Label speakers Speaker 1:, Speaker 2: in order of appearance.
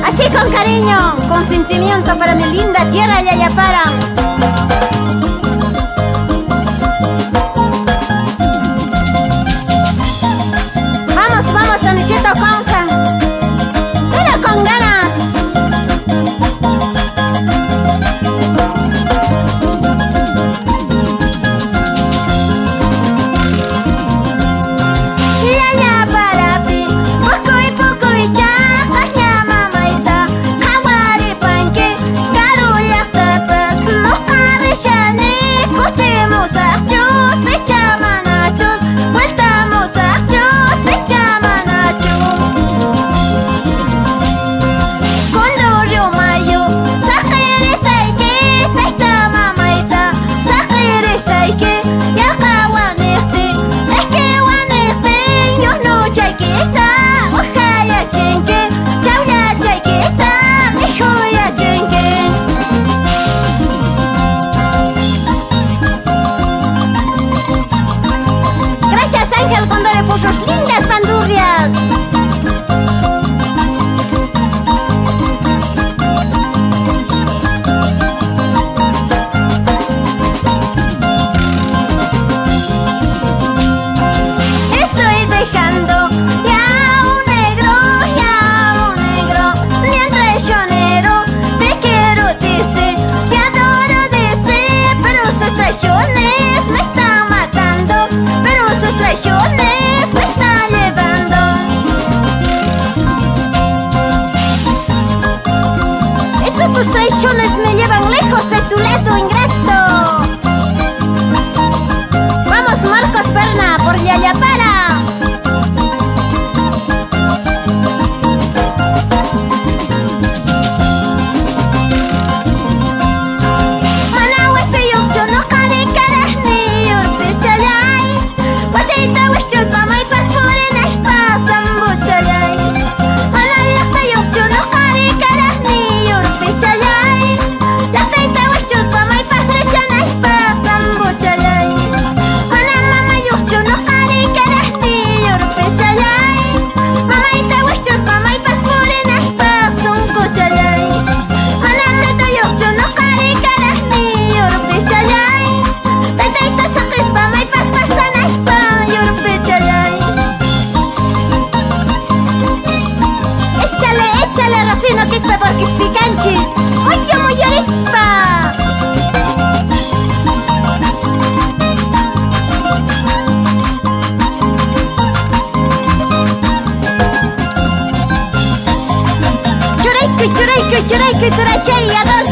Speaker 1: Así con cariño, con sentimiento para mi linda tierra Yayapara. Vamos, vamos, Aniceto Conza, pero con ganas. Ángel Condore por sus lindas bandurrias. Estoy dejando ya un negro, mientras yo negro te quiero, dice, te adoro, dice, pero sus traiciones me están matando, pero sus traiciones me están llevando. Esas tus traiciones me llevan lejos de tu lado ingrato. Vamos Marcos Perna por Yayapara. Rafino Quispe por Quispicanchis. ¡Oye, Moyorispa! Churayku, churayku, churayku, turachay, adol.